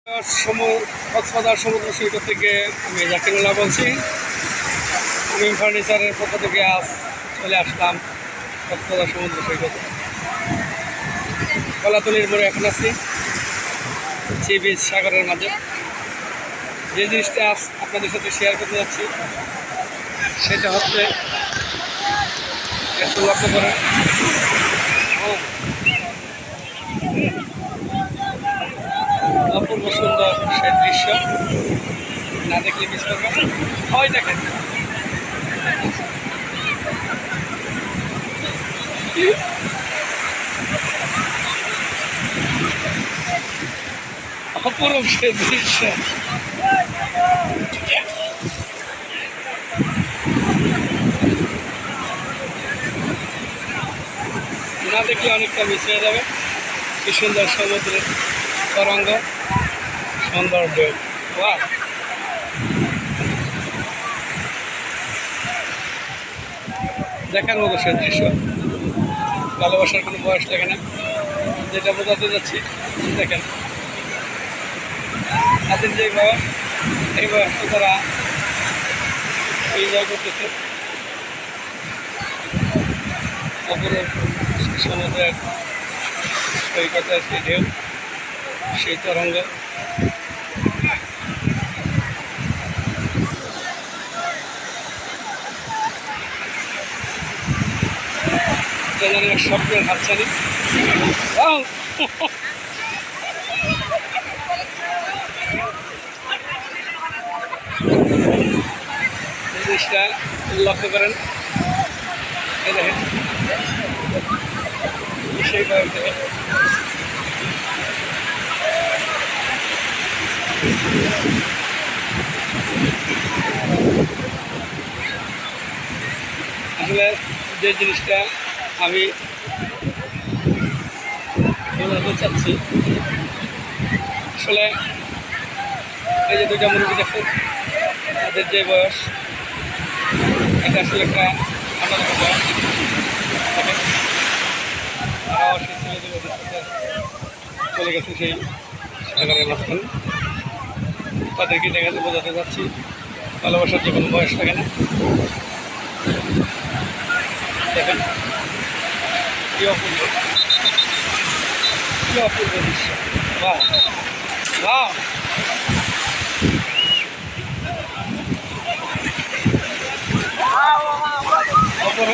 কক্সবাজার সমুদ্র সৈকত থেকে আমি জাকিরুল্লাহ বলছি। আমি ফার্নিচারের পক্ষ থেকে আজ চলে আসলাম কক্সবাজার সমুদ্র সৈকত। কলাতলির মোড়ে এখন আছি, সি বিচ সাগরের মাঝে। যে জিনিসটা আজ আপনাদের সাথে শেয়ার করতে যাচ্ছি সেটা হচ্ছে, একটু লক্ষ্য করেন, অপূর্ব সুন্দর সেই দৃশ্য, না দেখলে মিস করবেন। হয় দেখেন, অপূর্ব সেই দৃশ্য। না দেখলে অনেকটা মিস হয়ে যাবে। কি সুন্দর সমুদ্রের তরঙ্গ, সুন্দর ঢেউ, দেখার মতো সে দৃশ্য। ভালোবাসার কোনো বয়স লাগে না, যেটা বোঝাতে যাচ্ছি। দেখেন, তাদের যে বয়স, এই বয়সটা তারা এনজয় করতেছে অপূর্ব সমুদ্রের সৈকতের সেই ঢেউ, সেই তরঙ্গ। স্বপ্নের হাতছানি। জিনিসটা লক্ষ্য করেন, এই দেখেন সেই বয়স থেকে আসলে যে জিনিসটা আমি বোঝাতে চাচ্ছি, আসলে এই যে দুইটা মুরগি দেখেন, তাদের যে বয়স, এটা আসলে একটা অন্যরকম বয়স। দেখেন, তারাও সেই ছেলেদের সাথে চলে গেছে সেই সাগরের মাঝখানে। তাদেরকে দেখাতে বোঝাতে যাচ্ছি, ভালোবাসার যে কোনো বয়স থাকে না। দেখেন কি অপূর্ব, কি অপূর্ব দৃশ্য। বাহ বাহ, অপূর্ব।